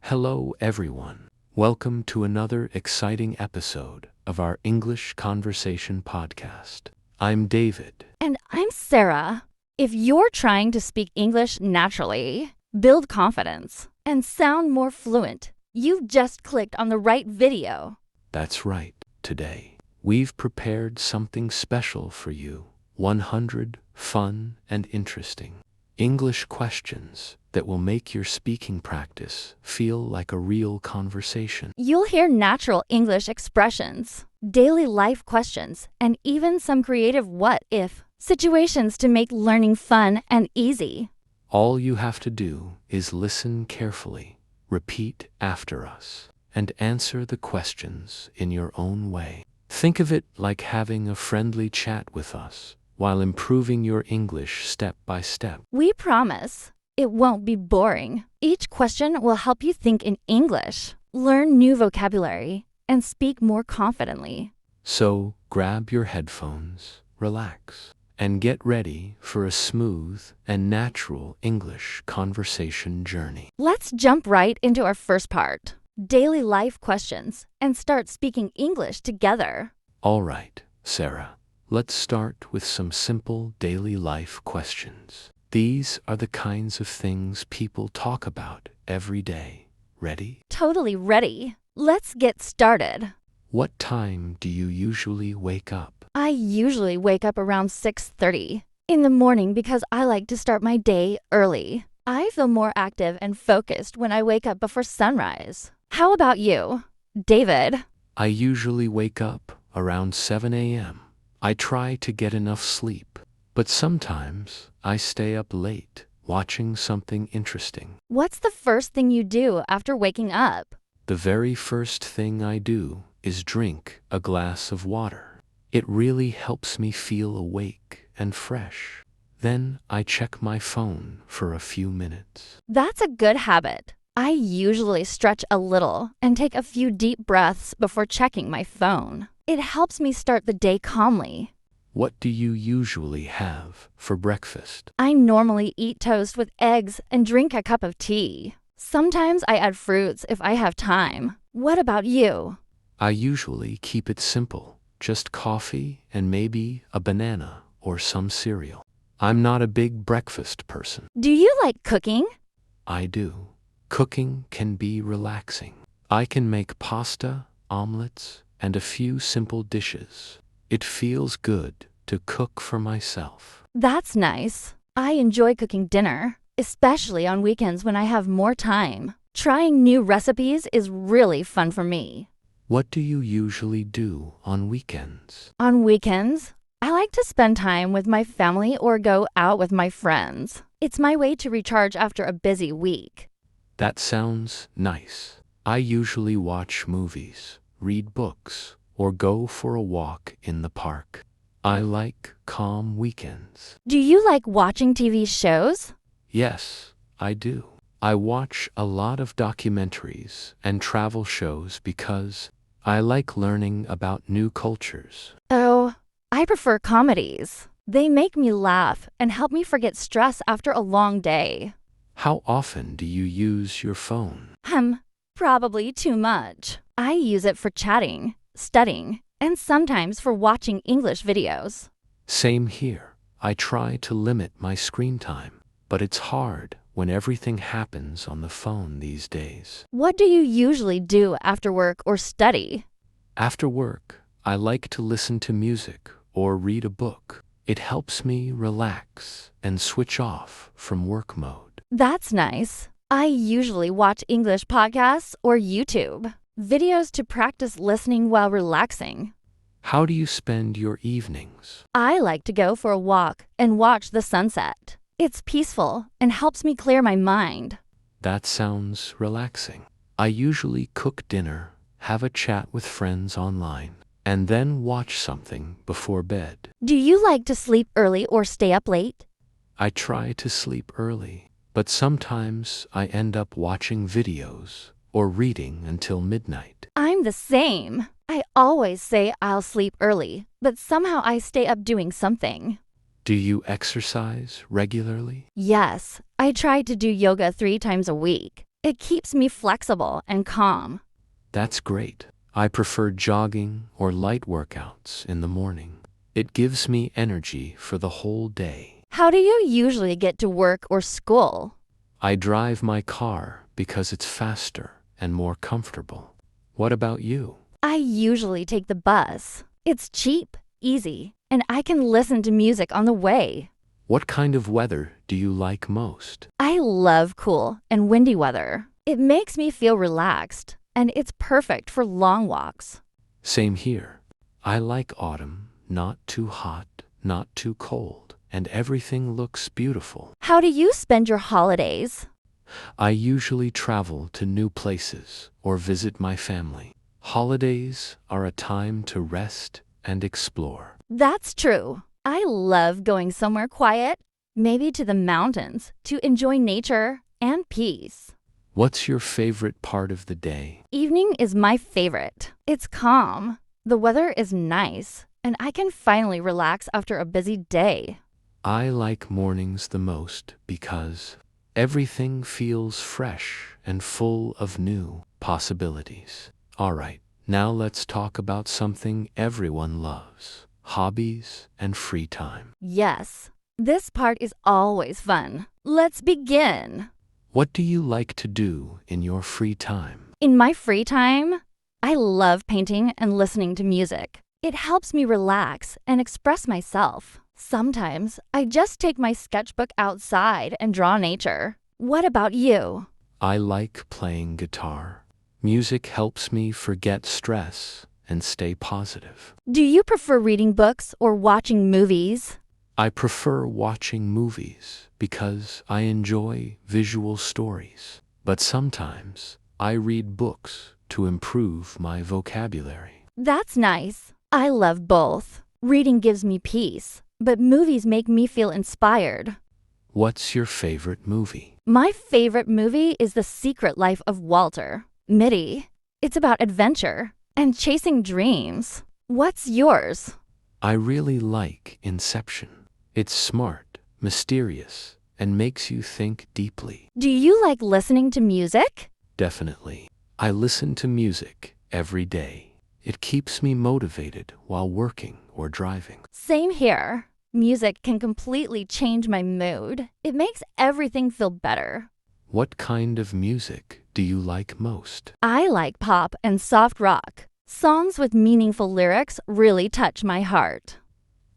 Hello, everyone. Welcome to another exciting episode of our English Conversation podcast. I'm David. And I'm Sara. If you're trying to speak English naturally, build confidence, and sound more fluent, you've just clicked on the right video. That's right. Today, we've prepared something special for you. 100 fun and interesting English questions that will make your speaking practice feel like a real conversation. You'll hear natural English expressions, daily life questions, and even some creative what-if situations to make learning fun and easy. All you have to do is listen carefully, repeat after us, and answer the questions in your own way. Think of it like having a friendly chat with us while improving your English step by step. We promise it won't be boring. Each question will help you think in English, learn new vocabulary, and speak more confidently. So grab your headphones, relax, and get ready for a smooth and natural English conversation journey. Let's jump right into our first part, daily life questions, and start speaking English together. All right, Sarah, let's start with some simple daily life questions. These are the kinds of things people talk about every day. Ready? Totally ready. Let's get started. What time do you usually wake up? I usually wake up around 6:30 in the morning because I like to start my day early. I feel more active and focused when I wake up before sunrise. How about you, David? I usually wake up around 7 a.m. I try to get enough sleep, but sometimes I stay up late watching something interesting. What's the first thing you do after waking up? The very first thing I do is drink a glass of water. It really helps me feel awake and fresh. Then I check my phone for a few minutes. That's a good habit. I usually stretch a little and take a few deep breaths before checking my phone. It helps me start the day calmly. What do you usually have for breakfast? I normally eat toast with eggs and drink a cup of tea. Sometimes I add fruits if I have time. What about you? I usually keep it simple, just coffee and maybe a banana or some cereal. I'm not a big breakfast person. Do you like cooking? I do. Cooking can be relaxing. I can make pasta, omelets, and a few simple dishes. It feels good to cook for myself. That's nice. I enjoy cooking dinner, especially on weekends when I have more time. Trying new recipes is really fun for me. What do you usually do on weekends? On weekends, I like to spend time with my family or go out with my friends. It's my way to recharge after a busy week. That sounds nice. I usually watch movies, read books, or go for a walk in the park. I like calm weekends. Do you like watching TV shows? Yes, I do. I watch a lot of documentaries and travel shows because I like learning about new cultures. Oh, I prefer comedies. They make me laugh and help me forget stress after a long day. How often do you use your phone? Probably too much. I use it for chatting, studying, and sometimes for watching English videos. Same here. I try to limit my screen time, but it's hard when everything happens on the phone these days. What do you usually do after work or study? After work, I like to listen to music or read a book. It helps me relax and switch off from work mode. That's nice. I usually watch English podcasts or YouTube videos to practice listening while relaxing. How do you spend your evenings? I like to go for a walk and watch the sunset. It's peaceful and helps me clear my mind. That sounds relaxing. I usually cook dinner, have a chat with friends online, and then watch something before bed. Do you like to sleep early or stay up late? I try to sleep early, but sometimes I end up watching videos or reading until midnight. I'm the same. I always say I'll sleep early, but somehow I stay up doing something. Do you exercise regularly? Yes, I try to do yoga 3 times a week. It keeps me flexible and calm. That's great. I prefer jogging or light workouts in the morning. It gives me energy for the whole day. How do you usually get to work or school? I drive my car because it's faster and more comfortable. What about you? I usually take the bus. It's cheap, easy, and I can listen to music on the way. What kind of weather do you like most? I love cool and windy weather. It makes me feel relaxed, and it's perfect for long walks. Same here. I like autumn, not too hot, not too cold, and everything looks beautiful. How do you spend your holidays? I usually travel to new places or visit my family. Holidays are a time to rest and explore. That's true. I love going somewhere quiet, maybe to the mountains, to enjoy nature and peace. What's your favorite part of the day? Evening is my favorite. It's calm, the weather is nice, and I can finally relax after a busy day. I like mornings the most because everything feels fresh and full of new possibilities. All right, now let's talk about something everyone loves: hobbies and free time. Yes, this part is always fun. Let's begin. What do you like to do in your free time? In my free time, I love painting and listening to music. It helps me relax and express myself. Sometimes I just take my sketchbook outside and draw nature. What about you? I like playing guitar. Music helps me forget stress and stay positive. Do you prefer reading books or watching movies? I prefer watching movies because I enjoy visual stories, but sometimes I read books to improve my vocabulary. That's nice. I love both. Reading gives me peace, but movies make me feel inspired. What's your favorite movie? My favorite movie is The Secret Life of Walter Mitty. It's about adventure and chasing dreams. What's yours? I really like Inception. It's smart, mysterious, and makes you think deeply. Do you like listening to music? Definitely. I listen to music every day. It keeps me motivated while working or driving. Same here. Music can completely change my mood. It makes everything feel better. What kind of music do you like most? I like pop and soft rock. Songs with meaningful lyrics really touch my heart.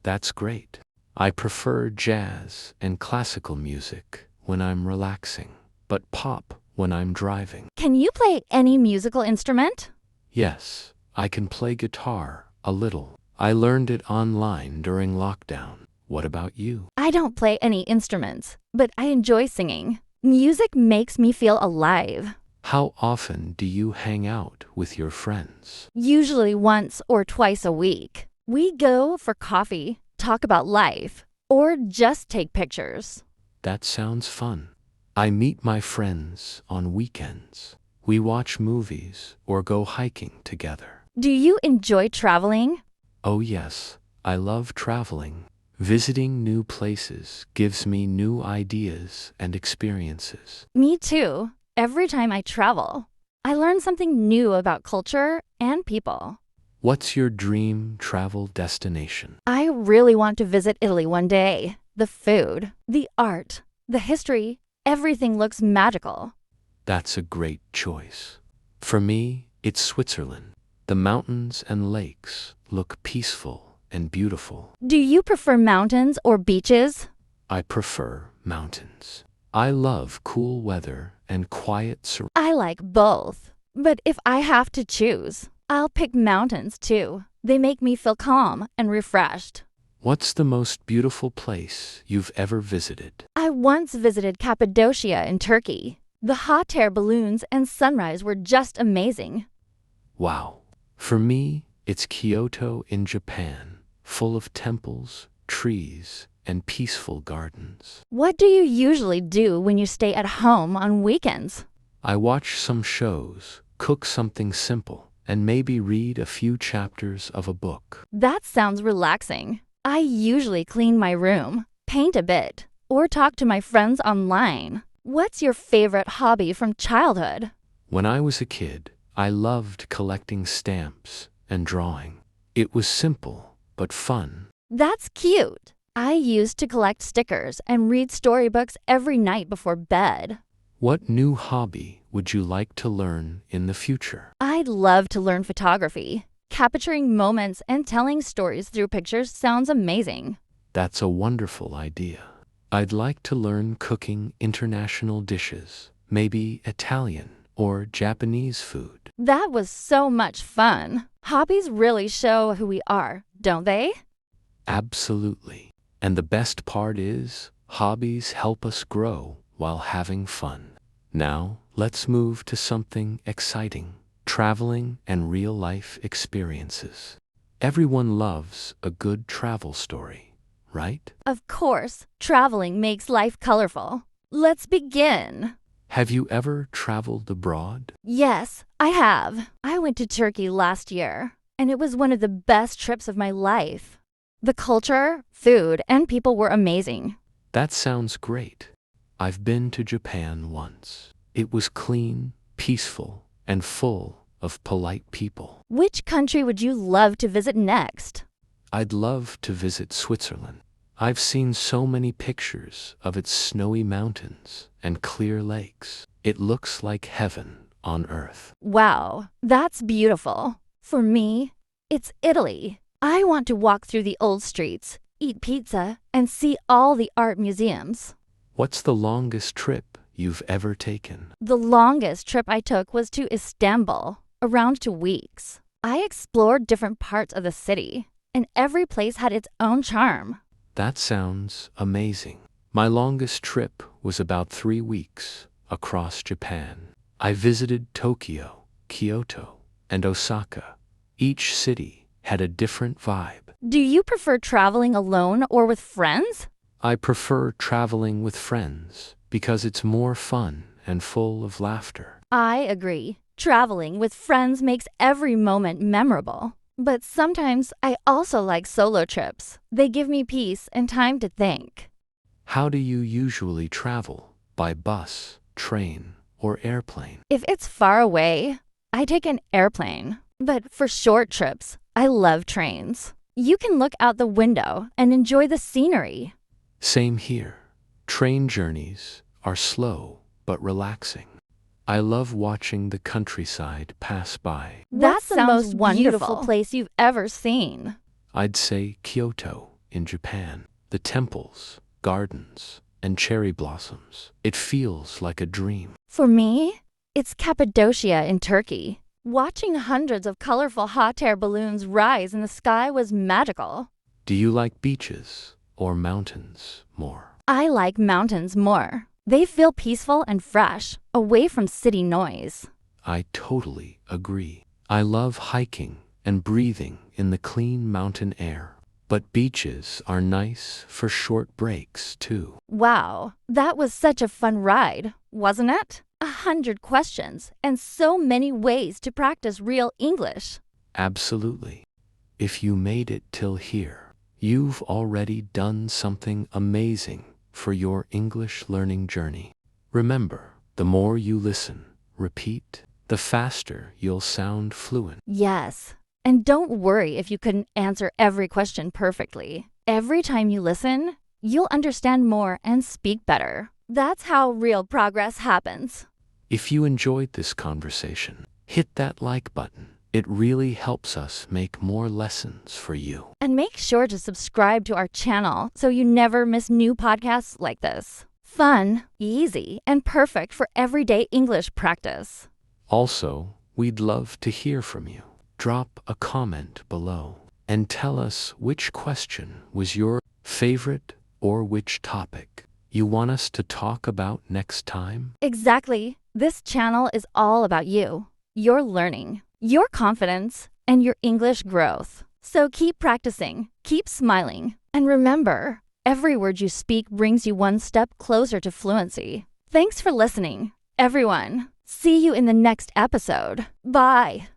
That's great. I prefer jazz and classical music when I'm relaxing, but pop when I'm driving. Can you play any musical instrument? Yes, I can play guitar a little. I learned it online during lockdown. What about you? I don't play any instruments, but I enjoy singing. Music makes me feel alive. How often do you hang out with your friends? Usually once or twice a week. We go for coffee, talk about life, or just take pictures. That sounds fun. I meet my friends on weekends. We watch movies or go hiking together. Do you enjoy traveling? Oh yes, I love traveling. Visiting new places gives me new ideas and experiences. Me too. Every time I travel, I learn something new about culture and people. What's your dream travel destination? I really want to visit Italy one day. The food, the art, the history, everything looks magical. That's a great choice. For me, it's Switzerland. The mountains and lakes look peaceful and beautiful. Do you prefer mountains or beaches? I prefer mountains. I love cool weather and quiet surroundings. I like both. But if I have to choose, I'll pick mountains too. They make me feel calm and refreshed. What's the most beautiful place you've ever visited? I once visited Cappadocia in Turkey. The hot air balloons and sunrise were just amazing. Wow. For me, it's Kyoto in Japan, full of temples, trees, and peaceful gardens. What do you usually do when you stay at home on weekends? I watch some shows, cook something simple, and maybe read a few chapters of a book. That sounds relaxing. I usually clean my room, paint a bit, or talk to my friends online. What's your favorite hobby from childhood? When I was a kid, I loved collecting stamps and drawing. It was simple but fun. That's cute. I used to collect stickers and read storybooks every night before bed. What new hobby would you like to learn in the future? I'd love to learn photography. Capturing moments and telling stories through pictures sounds amazing. That's a wonderful idea. I'd like to learn cooking international dishes, maybe Italian or Japanese food. That was so much fun. Hobbies really show who we are, don't they? Absolutely. And the best part is, hobbies help us grow while having fun. Now, let's move to something exciting, traveling and real-life experiences. Everyone loves a good travel story, right? Of course, traveling makes life colorful. Let's begin. Have you ever traveled abroad? Yes, I have. I went to Turkey last year, and it was one of the best trips of my life. The culture, food, and people were amazing. That sounds great. I've been to Japan once. It was clean, peaceful, and full of polite people. Which country would you love to visit next? I'd love to visit Switzerland. I've seen so many pictures of its snowy mountains and clear lakes. It looks like heaven on earth. Wow, that's beautiful. For me, it's Italy. I want to walk through the old streets, eat pizza, and see all the art museums. What's the longest trip you've ever taken? The longest trip I took was to Istanbul, around 2 weeks. I explored different parts of the city, and every place had its own charm. That sounds amazing. My longest trip was about 3 weeks across Japan. I visited Tokyo, Kyoto, and Osaka. Each city had a different vibe. Do you prefer traveling alone or with friends? I prefer traveling with friends because it's more fun and full of laughter. I agree. Traveling with friends makes every moment memorable. But sometimes I also like solo trips. They give me peace and time to think. How do you usually travel? By bus, train, or airplane? If it's far away, I take an airplane. But for short trips, I love trains. You can look out the window and enjoy the scenery. Same here. Train journeys are slow but relaxing. I love watching the countryside pass by. That's the most wonderful place you've ever seen. I'd say Kyoto in Japan. The temples, gardens, and cherry blossoms. It feels like a dream. For me, it's Cappadocia in Turkey. Watching hundreds of colorful hot air balloons rise in the sky was magical. Do you like beaches or mountains more? I like mountains more. They feel peaceful and fresh, away from city noise. I totally agree. I love hiking and breathing in the clean mountain air. But beaches are nice for short breaks, too. Wow, that was such a fun ride, wasn't it? 100 questions and so many ways to practice real English. Absolutely. If you made it till here, you've already done something amazing for your English learning journey. Remember, the more you listen, repeat, the faster you'll sound fluent. Yes, and don't worry if you couldn't answer every question perfectly. Every time you listen, you'll understand more and speak better. That's how real progress happens. If you enjoyed this conversation, hit that like button. It really helps us make more lessons for you. And make sure to subscribe to our channel so you never miss new podcasts like this. Fun, easy, and perfect for everyday English practice. Also, we'd love to hear from you. Drop a comment below and tell us which question was your favorite or which topic you want us to talk about next time. Exactly. This channel is all about you, your learning, your confidence, and your English growth. So keep practicing, keep smiling, and remember, every word you speak brings you one step closer to fluency. Thanks for listening, everyone. See you in the next episode. Bye.